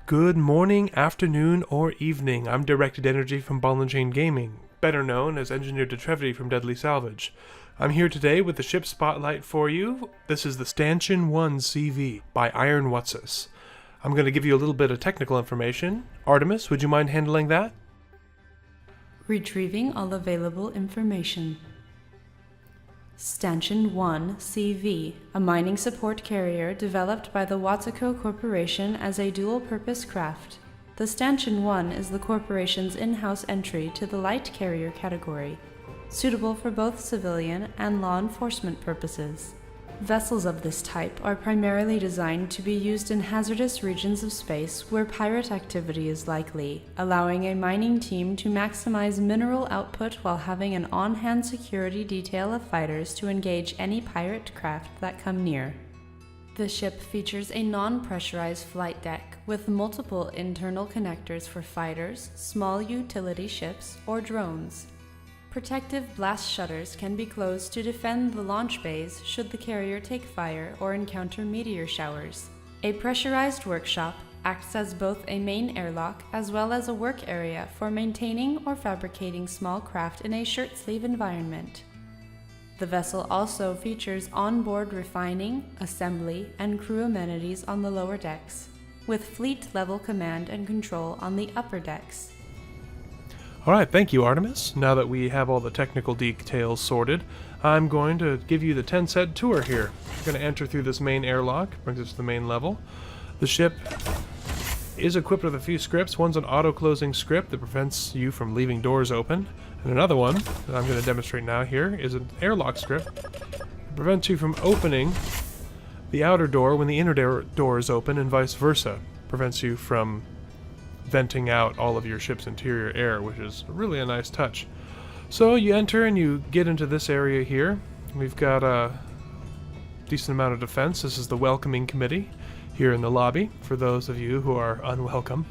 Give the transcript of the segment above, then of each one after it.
Good morning, afternoon, or evening. I'm Directed Energy from Ball&ChainGaming, better known as Engineer Detrevity from Deadly Salvage. I'm here today with the ship spotlight for you. This is the Stanchion-I CV by Iron Whatsus. I'm going to give you a little bit of technical information. Artemis, would you mind handling that? Retrieving all available information. Stanchion-I CV, a mining support carrier developed by the Watsuko Corporation as a dual-purpose craft. The Stanchion-I is the corporation's in-house entry to the light carrier category, suitable for both civilian and law enforcement purposes. Vessels of this type are primarily designed to be used in hazardous regions of space where pirate activity is likely, allowing a mining team to maximize mineral output while having an on-hand security detail of fighters to engage any pirate craft that come near. The ship features a non-pressurized flight deck with multiple internal connectors for fighters, small utility ships, or drones. Protective blast shutters can be closed to defend the launch bays should the carrier take fire or encounter meteor showers. A pressurized workshop acts as both a main airlock as well as a work area for maintaining or fabricating small craft in a shirt-sleeve environment. The vessel also features onboard refining, assembly, and crew amenities on the lower decks, with fleet-level command and control on the upper decks. Alright, thank you, Artemis. Now that we have all the technical details sorted, I'm going to give you the 10-set tour here. We're going to enter through this main airlock, brings us to the main level. The ship is equipped with a few scripts. One's an auto-closing script that prevents you from leaving doors open. And another one, that I'm going to demonstrate now here, is an airlock script that prevents you from opening the outer door when the inner door is open, and vice versa. Prevents you from venting out all of your ship's interior air, which is really a nice touch. So you enter and you get into this area here. We've got a decent amount of defense. This is the welcoming committee here in the lobby for those of you who are unwelcome.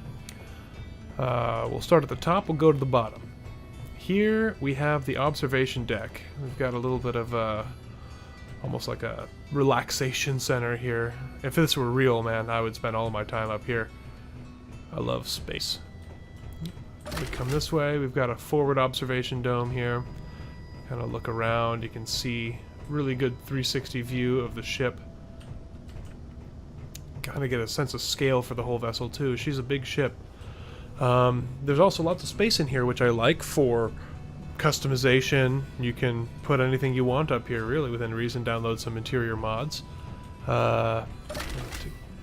We'll start at the top, we'll go to the bottom. Here we have the observation deck. We've got a little bit of almost like a relaxation center here. If this were real, man, I would spend all my time up here. I love space. We come this way, we've got a forward observation dome here. Kind of look around, you can see really good 360 view of the ship. Kind of get a sense of scale for the whole vessel too. She's a big ship. There's also lots of space in here, which I like for customization. You can put anything you want up here, really, within reason. Download some interior mods.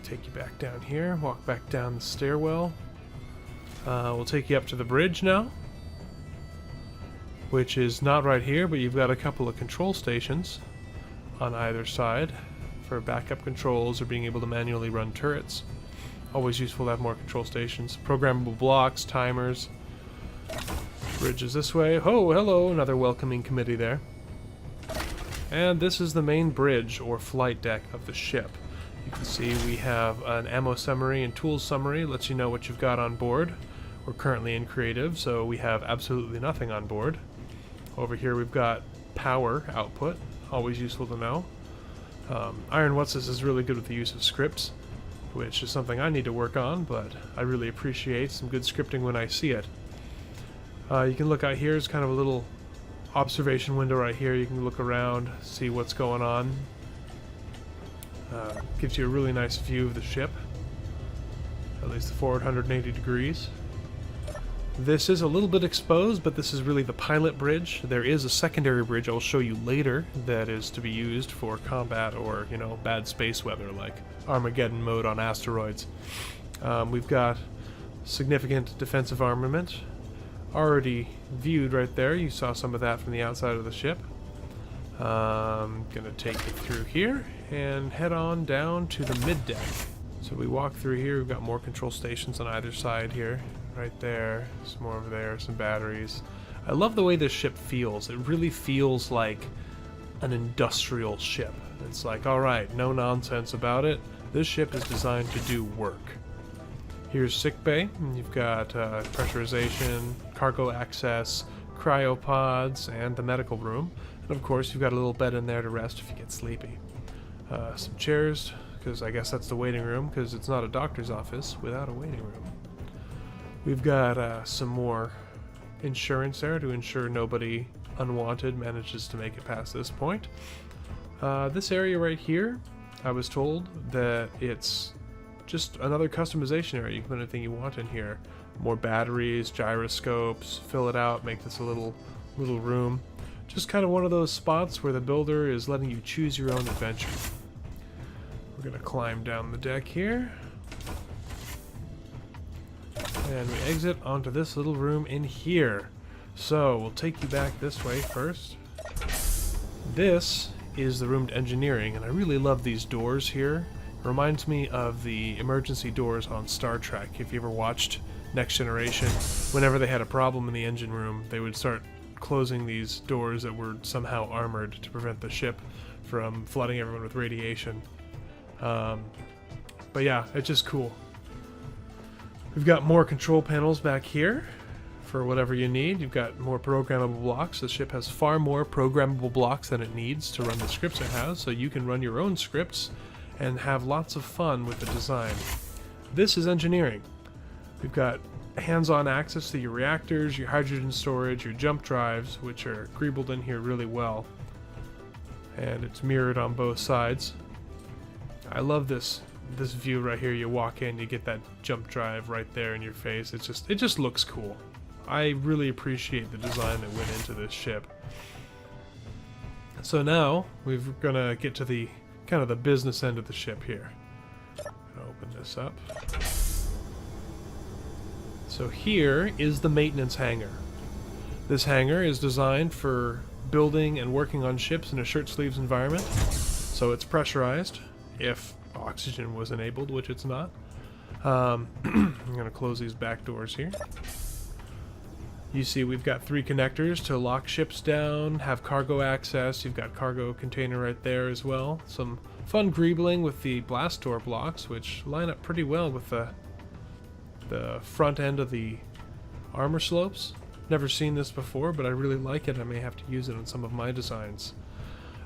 Take you back down here, walk back down the stairwell. We'll take you up to the bridge now, which is not right here, but you've got a couple of control stations on either side for backup controls or being able to manually run turrets. Always useful to have more control stations. Programmable blocks, timers. Bridge is this way. Oh, hello, another welcoming committee there. And this is the main bridge or flight deck of the ship. You can see we have an ammo summary and tools summary, lets you know what you've got on board. We're currently in creative, so we have absolutely nothing on board. Over here we've got power output, always useful to know. Iron Whatsus is really good with the use of scripts, which is something I need to work on, but I really appreciate some good scripting when I see it. You can look out here, it's kind of a little observation window right here. You can look around, see what's going on. Gives you a really nice view of the ship, at least the forward 180 degrees. This is a little bit exposed, but this is really the pilot bridge. There is a secondary bridge I'll show you later that is to be used for combat or, you know, bad space weather like Armageddon mode on asteroids. We've got significant defensive armament already viewed right there. You saw some of that from the outside of the ship. Gonna take you through here and head on down to the mid deck. So we walk through here, we've got more control stations on either side here. Right there, some more over there, some batteries. I love the way this ship feels. It really feels like an industrial ship. It's like, alright, no nonsense about it. This ship is designed to do work. Here's sickbay, and you've got pressurization, cargo access, cryopods, and the medical room. And of course, you've got a little bed in there to rest if you get sleepy. Some chairs, because I guess that's the waiting room, because it's not a doctor's office without a waiting room. We've got some more insurance there to ensure nobody unwanted manages to make it past this point. This area right here, I was told that it's just another customization area. You can put anything you want in here. More batteries, gyroscopes, fill it out, make this a little room. Just kind of one of those spots where the builder is letting you choose your own adventure. We're gonna climb down the deck here. And we exit onto this little room in here. So we'll take you back this way first. This is the room to engineering, and I really love these doors here. It reminds me of the emergency doors on Star Trek. If you ever watched Next Generation, whenever they had a problem in the engine room, they would start closing these doors that were somehow armored to prevent the ship from flooding everyone with radiation. But yeah, it's just cool. We've got more control panels back here for whatever you need. You've got more programmable blocks. The ship has far more programmable blocks than it needs to run the scripts it has, so you can run your own scripts and have lots of fun with the design. This is engineering. We've got hands-on access to your reactors, your hydrogen storage, your jump drives, which are greebled in here really well. And it's mirrored on both sides. I love this view right here. You walk in, you get that jump drive right there in your face. It just looks cool. I really appreciate the design that went into this ship. So now we're gonna get to the kind of the business end of the ship here. Gonna open this up. So here is the maintenance hangar. This hangar is designed for building and working on ships in a shirt sleeves environment. So it's pressurized if oxygen was enabled, which it's not. I'm going to close these back doors here. You see we've got 3 connectors to lock ships down, have cargo access. You've got cargo container right there as well. Some fun greebling with the blast door blocks, which line up pretty well with the front end of the armor slopes. Never seen this before, but I really like it. I may have to use it in some of my designs.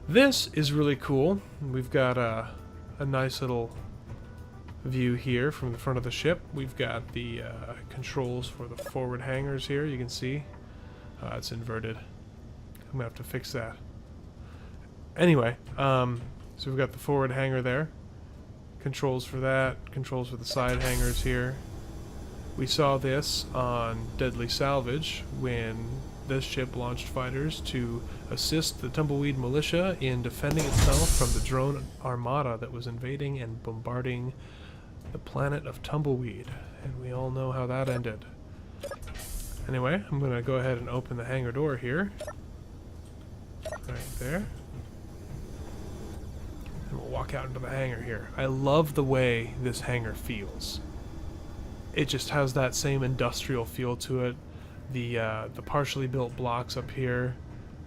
This is really cool. We've got a nice little view here from the front of the ship. We've got the controls for the forward hangars here. You can see it's inverted. I'm gonna have to fix that. Anyway, so we've got the forward hangar there. Controls for that. Controls for the side hangars here. We saw this on Deadly Salvage when this ship launched fighters to assist the Tumbleweed militia in defending itself from the drone armada that was invading and bombarding the planet of Tumbleweed. And we all know how that ended. Anyway, I'm going to go ahead and open the hangar door here. Right there. And we'll walk out into the hangar here. I love the way this hangar feels. It just has that same industrial feel to it. The partially built blocks up here,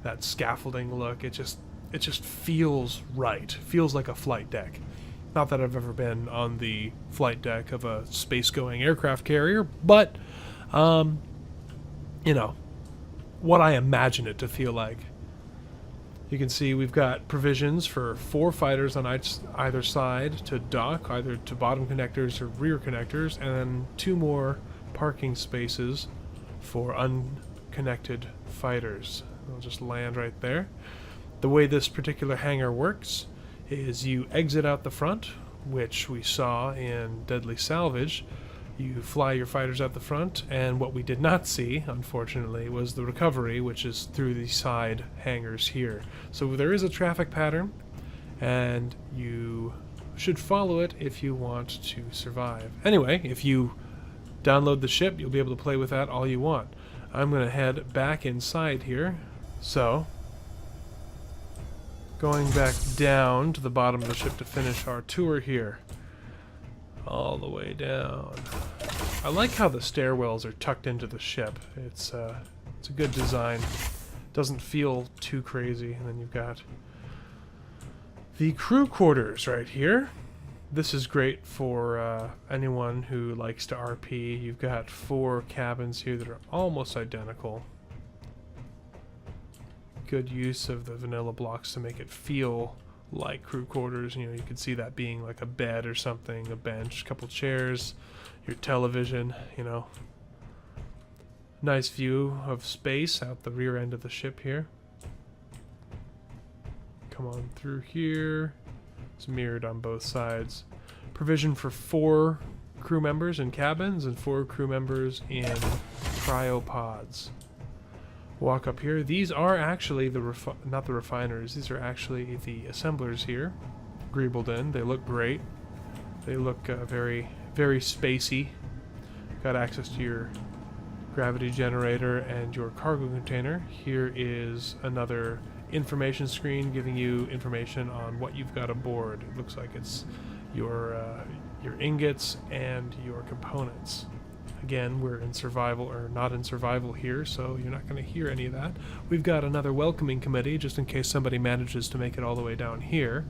that scaffolding look, it just feels right. Feels like a flight deck. Not that I've ever been on the flight deck of a space-going aircraft carrier, but you know, what I imagine it to feel like. You can see we've got provisions for 4 fighters on either side to dock, either to bottom connectors or rear connectors, and then 2 more parking spaces for unconnected fighters. They'll just land right there. The way this particular hangar works is you exit out the front, which we saw in Deadly Salvage. You fly your fighters out the front, and what we did not see, unfortunately, was the recovery, which is through the side hangars here. So there is a traffic pattern, and you should follow it if you want to survive. Anyway, if you download the ship, you'll be able to play with that all you want. I'm going to head back inside here. So, going back down to the bottom of the ship to finish our tour here. All the way down. I like how the stairwells are tucked into the ship. It's a good design. Doesn't feel too crazy. And then you've got the crew quarters right here. This is great for anyone who likes to RP. You've got 4 cabins here that are almost identical. Good use of the vanilla blocks to make it feel like crew quarters. You know, you could see that being like a bed or something, a bench, a couple chairs, your television, you know. Nice view of space out the rear end of the ship here. Come on through here. It's mirrored on both sides. Provision for 4 crew members in cabins and 4 crew members in cryopods. Walk up here. These are actually not the refiners. These are actually the assemblers here. Greebled in. They look great. They look very, very spacey. Got access to your gravity generator and your cargo container. Here is another information screen giving you information on what you've got aboard. It looks like it's your ingots and your components. Again, we're in survival, or not in survival here, so you're not going to hear any of that. We've got another welcoming committee, just in case somebody manages to make it all the way down here.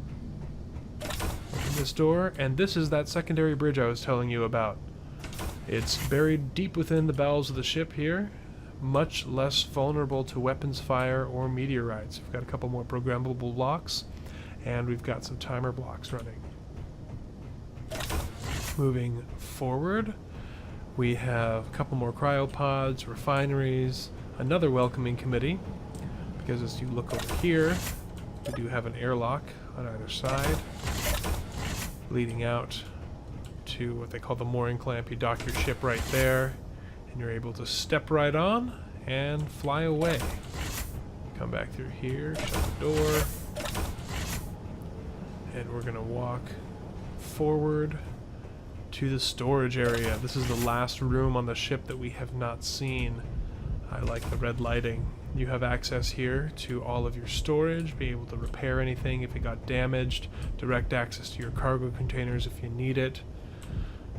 Open this door, and this is that secondary bridge I was telling you about. It's buried deep within the bowels of the ship here, much less vulnerable to weapons fire or meteorites. We've got a couple more programmable blocks, and we've got some timer blocks running. Moving forward, we have a couple more cryopods, refineries, another welcoming committee, because as you look over here, we do have an airlock on either side, leading out to what they call the mooring clamp. You dock your ship right there, and you're able to step right on and fly away. Come back through here, shut the door, and we're going to walk forward to the storage area. This is the last room on the ship that we have not seen. I like the red lighting. You have access here to all of your storage, be able to repair anything if it got damaged, direct access to your cargo containers if you need it.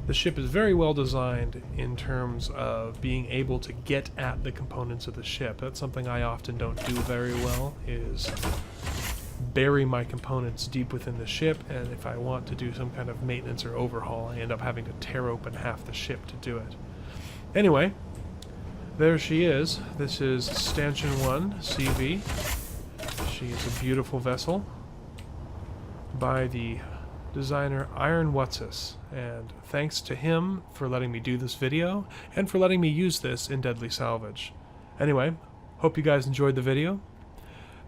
The ship is very well designed in terms of being able to get at the components of the ship. That's something I often don't do very well, is bury my components deep within the ship, and if I want to do some kind of maintenance or overhaul, I end up having to tear open half the ship to do it. Anyway, there she is. This is Stanchion-I CV. She is a beautiful vessel by the designer Iron Whatsis, and thanks to him for letting me do this video and for letting me use this in Deadly Salvage. Anyway, hope you guys enjoyed the video.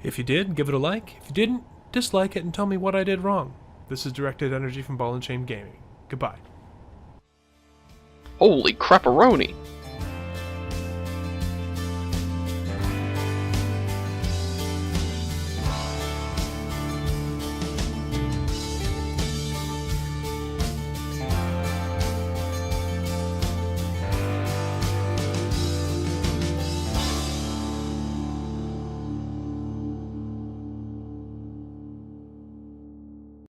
If you did, give it a like. If you didn't, dislike it and tell me what I did wrong. This is Directed Energy from Ball&ChainGaming. Goodbye. Holy crapperoni!